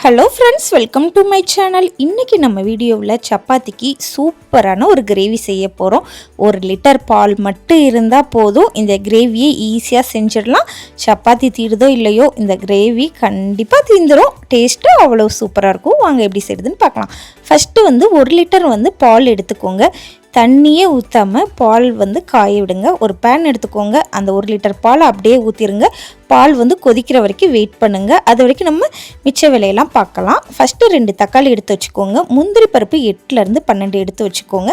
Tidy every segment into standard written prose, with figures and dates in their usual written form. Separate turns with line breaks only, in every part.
Hello friends, welcome to my channel. இன்றைக்கி நம்ம வீடியோவில் சப்பாத்திக்கு சூப்பரான ஒரு கிரேவி செய்ய போகிறோம். 1 லிட்டர் பால் மட்டும் இருந்தால் போதும், இந்த கிரேவியை ஈஸியாக செஞ்சிடலாம். சப்பாத்தி தீருதோ இல்லையோ, இந்த கிரேவி கண்டிப்பாக தீந்துடும். டேஸ்ட்டு அவ்வளோ சூப்பராக இருக்கும். வாங்க எப்படி செய்யுதுன்னு பார்க்கலாம். ஃபஸ்ட்டு 1 லிட்டர் பால் எடுத்துக்கோங்க. தண்ணியே ஊற்றாமல் பால் காய விடுங்க. ஒரு பேன் எடுத்துக்கோங்க. அந்த 1 லிட்டர் பால் அப்படியே ஊற்றிடுங்க. பால் கொதிக்கிற வரைக்கும் வெயிட் பண்ணுங்கள். அது வரைக்கும் நம்ம மிச்ச வேலையெல்லாம் பார்க்கலாம். ஃபஸ்ட்டு 2 தக்காளி எடுத்து வச்சுக்கோங்க. முந்திரி பருப்பு 8லேருந்து 12 எடுத்து வச்சுக்கோங்க.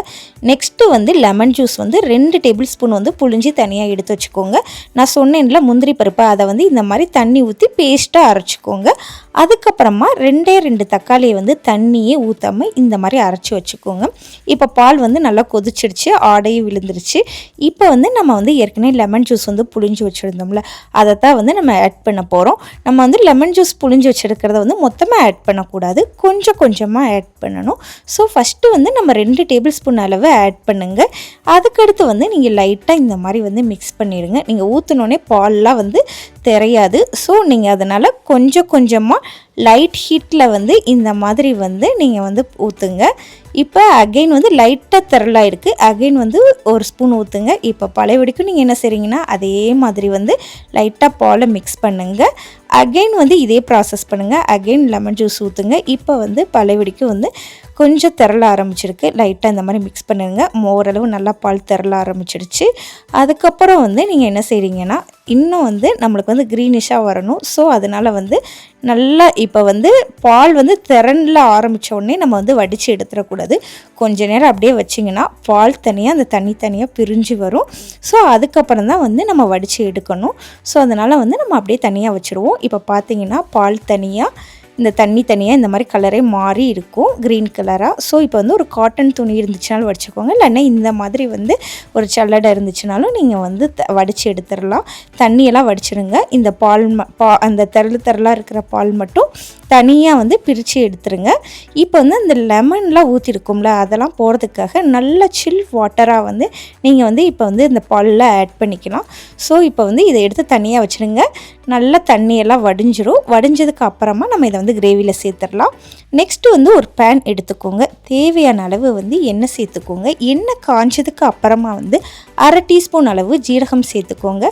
Next lemon juice 2 tablespoon புழிஞ்சி தனியாக எடுத்து வச்சுக்கோங்க. நான் சொன்னேன்ல முந்திரி பருப்பு, அதை இந்த மாதிரி தண்ணி ஊற்றி பேஸ்ட்டாக அரைச்சிக்கோங்க. அதுக்கப்புறமா 2 தக்காளியை தண்ணியே ஊற்றாமல் இந்த மாதிரி அரைச்சி வச்சுக்கோங்க. இப்போ பால் நல்லா கொதிச்சிடுச்சு, ஆடையும் விழுந்துருச்சு. இப்போ நம்ம ஏற்கனவே லெமன் ஜூஸ் புழிஞ்சு வச்சுருந்தோம்ல, அதை தான் நம்ம ஆட் பண்ண போகிறோம். நம்ம லெமன் ஜூஸ் புழிஞ்சு வச்சுருக்கிறத மொத்தமாக ஆட் பண்ணக்கூடாது, கொஞ்சம் கொஞ்சமாக ஆட் பண்ணணும். ஸோ ஃபஸ்ட்டு நம்ம 2 டேபிள் ஸ்பூன் அளவு ஆட் பண்ணுங்கள். அதுக்கடுத்து நீங்கள் லைட்டாக இந்த மாதிரி மிக்ஸ் பண்ணிடுங்க. நீங்கள் ஊற்றினோடனே பால்லாம் தெரியாது. ஸோ நீங்கள் அதனால் கொஞ்சம் கொஞ்சமாக லைட் ஹீட்டில் இந்த மாதிரி நீங்கள் ஊற்றுங்க. இப்போ அகெயின் லைட்டாக திரளாக இருக்குது. அகெயின் 1 ஸ்பூன் ஊற்றுங்க. இப்போ பழையபடிக்கும் நீங்கள் என்ன செய்கிறீங்கன்னா, அதே மாதிரி லைட்டாக பாலை மிக்ஸ் பண்ணுங்கள். அகெயின் இதே ப்ராசஸ் பண்ணுங்கள். அகெயின் லெமன் ஜூஸ் ஊற்றுங்க. இப்போ பழையபடிக்கும் கொஞ்சம் திரள ஆரம்பிச்சிருக்கு. லைட்டாக இந்த மாதிரி மிக்ஸ் பண்ணுங்க. ஓரளவு நல்லா பால் திரள ஆரம்பிச்சிடுச்சு. அதுக்கப்புறம் நீங்கள் என்ன செய்கிறீங்கன்னா, இன்னும் நம்மளுக்கு க்ரீனிஷாக வரணும். ஸோ அதனால் நல்லா இப்போ பால் திரள ஆரம்பித்த உடனே நம்ம வடித்து எடுத்துடக்கூடாது. கொஞ்ச நேரம் அப்படியே வச்சிங்கன்னா பால் தனியாக அந்த தண்ணி தனியாக பிரிஞ்சு வரும். ஸோ அதுக்கப்புறம் தான் நம்ம வடித்து எடுக்கணும். ஸோ அதனால் நம்ம அப்படியே தனியாக வச்சுருவோம். இப்போ பார்த்தீங்கன்னா பால் தனியாக, இந்த தண்ணி தனியாக இந்த மாதிரி கலரே மாறி இருக்கும், க்ரீன் கலராக. ஸோ இப்போ ஒரு காட்டன் துணி இருந்துச்சுனாலும் வடிச்சுக்கோங்க. இல்லைன்னா இந்த மாதிரி ஒரு சல்லடை இருந்துச்சுனாலும் நீங்கள் வடித்து எடுத்துடலாம். தண்ணியெல்லாம் வடிச்சிடுங்க. இந்த பால் அந்த திரளாக இருக்கிற பால் மட்டும் தனியாக பிரித்து எடுத்துருங்க. இப்போ அந்த லெமன்லாம் ஊற்றிருக்கும்ல, அதெல்லாம் போகிறதுக்காக நல்ல சில் வாட்டராக நீங்கள் இப்போ இந்த பாலில் ஆட் பண்ணிக்கலாம். ஸோ இப்போ இதை எடுத்து தனியாக வச்சுருங்க. நல்லா தண்ணியெல்லாம் வடிஞ்சிரும். வடிஞ்சதுக்கு அப்புறமா நம்ம இதை கிரேவியில் சேர்த்துடலாம். நெக்ஸ்ட்டு ஒரு பேன் எடுத்துக்கோங்க. தேவையான அளவு எண்ணெய் சேர்த்துக்கோங்க. எண்ணெய் காஞ்சதுக்கு அப்புறமா 1/2 டீஸ்பூன் அளவு ஜீரகம் சேர்த்துக்கோங்க.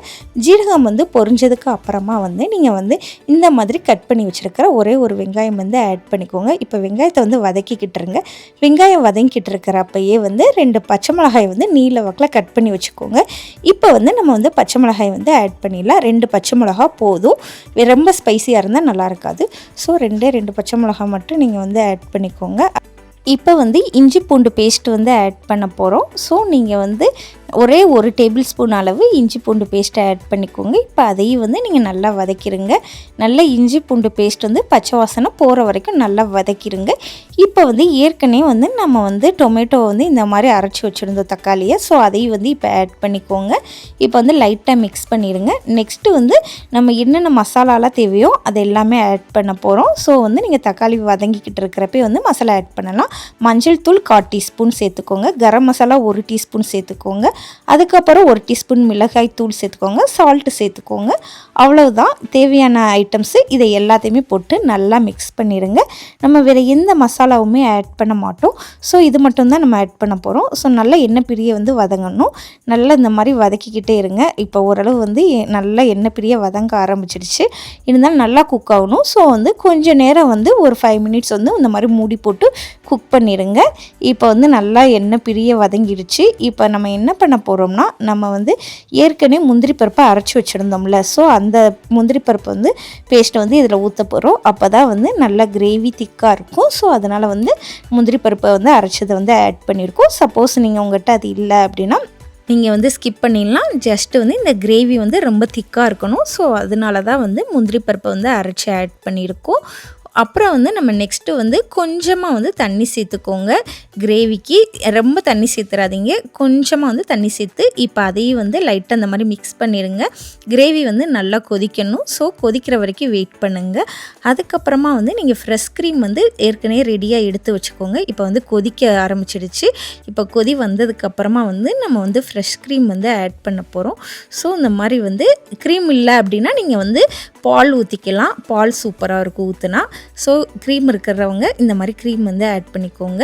ஜீரகம் பொரிஞ்சதுக்கு அப்புறமா நீங்கள் இந்த மாதிரி கட் பண்ணி வச்சுருக்கிற ஒரே ஒரு வெங்காயம் ஆட் பண்ணிக்கோங்க. இப்போ வெங்காயத்தை வதக்கிக்கிட்டுருங்க. வெங்காயம் வதங்கிக்கிட்டு இருக்கிறப்பயே 2 பச்சை மிளகாய் நீல வாக்கில் கட் பண்ணி வச்சுக்கோங்க. இப்போ நம்ம பச்சை மிளகாய் ஆட் பண்ணிடலாம். 2 பச்சை மிளகா போதும். ரொம்ப ஸ்பைசியாக இருந்தால் நல்லா இருக்காது. ஸோ 2 பச்சை மிளகா மட்டும் நீங்கள் ஆட் பண்ணிக்கோங்க. இப்போ இஞ்சி பூண்டு பேஸ்ட் ஆட் பண்ண போகிறோம். ஸோ நீங்கள் ஒரே 1 டேபிள் ஸ்பூன் அளவு இஞ்சி பூண்டு பேஸ்ட்டை ஆட் பண்ணிக்கோங்க. இப்போ அதையும் நீங்கள் நல்லா வதக்கிடுங்க. நல்லா இஞ்சி பூண்டு பேஸ்ட் பச்சை வாசனை போகிற வரைக்கும் நல்லா வதக்கிடுங்க. இப்போ ஏற்கனவே நம்ம டொமேட்டோ இந்த மாதிரி அரைச்சி வச்சுருந்தோம், தக்காளியை. ஸோ அதையும் இப்போ ஆட் பண்ணிக்கோங்க. இப்போ லைட்டாக மிக்ஸ் பண்ணிடுங்க. நெக்ஸ்ட்டு நம்ம என்னென்ன மசாலாலாம் தேவையோ அது எல்லாமே ஆட் பண்ண போகிறோம். ஸோ நீங்கள் தக்காளி வதங்கிக்கிட்டு இருக்கிறப்பே மசாலா ஆட் பண்ணலாம். மஞ்சள் தூள் 1/4 டீஸ்பூன் சேர்த்துக்கோங்க. கரம் மசாலா 1 டீஸ்பூன் சேர்த்துக்கோங்க. அதுக்கப்புறம் 1 டீஸ்பூன் மிளகாய் தூள் சேர்த்துக்கோங்க. சால்ட்டு சேர்த்துக்கோங்க. அவ்வளவுதான் தேவையான ஐட்டம்ஸு. இதை எல்லாத்தையுமே போட்டு நல்லா மிக்ஸ் பண்ணிடுங்க. நம்ம வேறு எந்த மசாலாவுமே ஆட் பண்ண மாட்டோம். ஸோ இது மட்டும்தான் நம்ம ஆட் பண்ண போகிறோம். ஸோ நல்லா எண்ணெய் பிரிய வதங்கணும். நல்லா இந்த மாதிரி வதக்கிக்கிட்டே இருங்க. இப்போ ஓரளவு நல்லா எண்ணெய் பிரிய வதங்க ஆரம்பிச்சிடுச்சு. இருந்தாலும் நல்லா குக் ஆகணும். ஸோ கொஞ்சம் நேரம் ஒரு 5 மினிட்ஸ் இந்த மாதிரி மூடி போட்டு குக் பண்ணிடுங்க. இப்போ நல்லா எண்ணெய் பிரிய வதங்கிடுச்சு. இப்போ நம்ம என்ன பண்ண போகிறோம்னா, நம்ம ஏற்கனவே முந்திரி பருப்பை அரைச்சி வச்சுருந்தோம்ல, ஸோ அந்த முந்திரி பருப்பு பேஸ்ட்டை இதில் ஊற்ற போகிறோம். அப்போ தான் நல்லா கிரேவி திக்காக இருக்கும். ஸோ அதனால் முந்திரி பருப்பை அரைச்சதை ஆட் பண்ணியிருக்கோம். சப்போஸ் நீங்கள் உங்கள்கிட்ட அது இல்லை அப்படின்னா நீங்கள் ஸ்கிப் பண்ணிடலாம். ஜஸ்ட்டு இந்த கிரேவி ரொம்ப திக்காக இருக்கணும். ஸோ அதனால தான் முந்திரி பருப்பை அரைச்சி ஆட் பண்ணியிருக்கோம். அப்புறம் நம்ம நெக்ஸ்ட்டு கொஞ்சமாக தண்ணி சேர்த்துக்கோங்க. கிரேவிக்கு ரொம்ப தண்ணி சேர்த்துறாதீங்க, கொஞ்சமாக தண்ணி சேர்த்து இப்போ அதையும் லைட்டாக அந்த மாதிரி மிக்ஸ் பண்ணிடுங்க. கிரேவி நல்லா கொதிக்கணும். ஸோ கொதிக்கிற வரைக்கும் வெயிட் பண்ணுங்கள். அதுக்கப்புறமா நீங்கள் ஃப்ரெஷ் க்ரீம் ஏற்கனவே ரெடியாக எடுத்து வச்சுக்கோங்க. இப்போ கொதிக்க ஆரம்பிச்சிடுச்சு. இப்போ கொதி வந்ததுக்கப்புறமா நம்ம ஃப்ரெஷ் க்ரீம் ஆட் பண்ண போகிறோம். ஸோ இந்த மாதிரி க்ரீம் இல்லை அப்படின்னா நீங்கள் பால் ஊற்றிக்கலாம். பால் சூப்பராக இருக்கும் ஊற்றுனா. ஸோ க்ரீம் இருக்கிறவங்க இந்த மாதிரி க்ரீம் வந்து ஆட் பண்ணிக்கோங்க.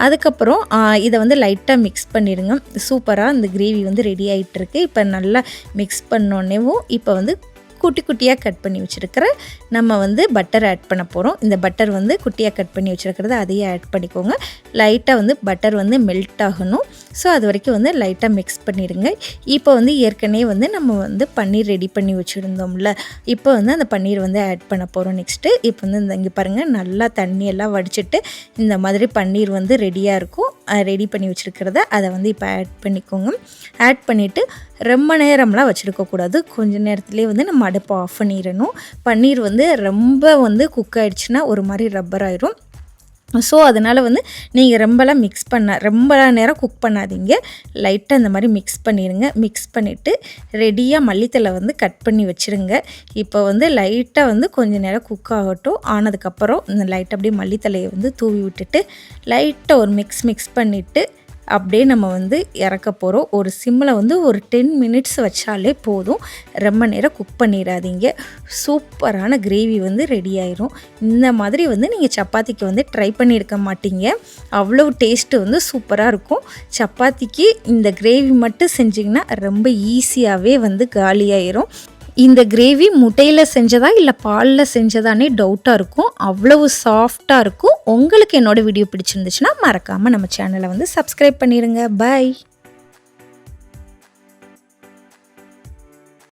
அதுக்கப்புறம் இதை வந்து லைட்டாக மிக்ஸ் பண்ணிடுங்க. சூப்பராக இந்த கிரேவி வந்து ரெடி ஆகிட்டுருக்கு. இப்போ நல்லா மிக்ஸ் பண்ணோன்னேவும் இப்போ வந்து குட்டி குட்டியாக கட் பண்ணி வச்சுருக்கிற நம்ம வந்து பட்டர் ஆட் பண்ண போகிறோம். இந்த பட்டர் வந்து குட்டியாக கட் பண்ணி வச்சுருக்கிறத அதையே ஆட் பண்ணிக்கோங்க. லைட்டாக வந்து பட்டர் வந்து மெல்ட் ஆகணும். ஸோ அது வரைக்கும் வந்து லைட்டாக மிக்ஸ் பண்ணிடுங்க. இப்போ வந்து ஏற்கனவே வந்து நம்ம வந்து பன்னீர் ரெடி பண்ணி வச்சுருந்தோம்ல, இப்போ வந்து அந்த பன்னீர் வந்து ஆட் பண்ண போகிறோம். நெக்ஸ்ட்டு இப்போ வந்து இந்த இங்கே பாருங்கள், நல்லா தண்ணியெல்லாம் வடிச்சிட்டு இந்த மாதிரி பன்னீர் வந்து ரெடியாக இருக்கும். ரெடி பண்ணி வச்சுருக்கிறத அதை வந்து இப்போ ஆட் பண்ணிக்கோங்க. ஆட் பண்ணிவிட்டு ரொம்ப நேரம்லாம் வச்சுருக்கக்கூடாது. கொஞ்சம் நேரத்துலேயே வந்து நம்ம அடுப்பை ஆஃப் பண்ணிடணும். பன்னீர் வந்து ரொம்ப வந்து குக் ஆகிடுச்சுன்னா ஒரு மாதிரி ரப்பர் ஆயிரும். ஸோ அதனால் வந்து நீங்கள் ரொம்ப நேரம் குக் பண்ணாதீங்க. லைட்டாக இந்த மாதிரி மிக்ஸ் பண்ணிடுங்க. மிக்ஸ் பண்ணிவிட்டு ரெடியாக மல்லித்தலை வந்து கட் பண்ணி வச்சுருங்க. இப்போ வந்து லைட்டாக வந்து கொஞ்சம் நேரம் குக் ஆகட்டும். ஆனதுக்கப்புறம் இந்த லைட்டாக அப்படியே மல்லித்தலையை வந்து தூவி விட்டுட்டு லைட்டாக ஒரு மிக்ஸ் பண்ணிவிட்டு அப்படியே நம்ம வந்து இறக்க போகிறோம். ஒரு சிம்மில் வந்து ஒரு 10 மினிட்ஸ் வச்சாலே போதும். ரொம்ப நேரம் குக் பண்ணிடாதீங்க. சூப்பரான கிரேவி வந்து ரெடி ஆயிரும். இந்த மாதிரி வந்து நீங்கள் சப்பாத்திக்கு வந்து ட்ரை பண்ணியிருக்க மாட்டீங்க. அவ்வளோ டேஸ்ட்டு வந்து சூப்பராக இருக்கும். சப்பாத்திக்கு இந்த கிரேவி மட்டும் செஞ்சிங்கன்னா ரொம்ப ஈஸியாகவே வந்து காலியாயிரும். இந்த கிரேவி முட்டையில் செஞ்சதா இல்லை பாலில் செஞ்சதானே டவுட்டாக இருக்கும். அவ்வளவு சாஃப்டாக இருக்கும். உங்களுக்கு என்னோடய வீடியோ பிடிச்சிருந்துச்சுன்னா மறக்காமல் நம்ம சேனலை வந்து சப்ஸ்கிரைப் பண்ணிடுங்க. பாய்.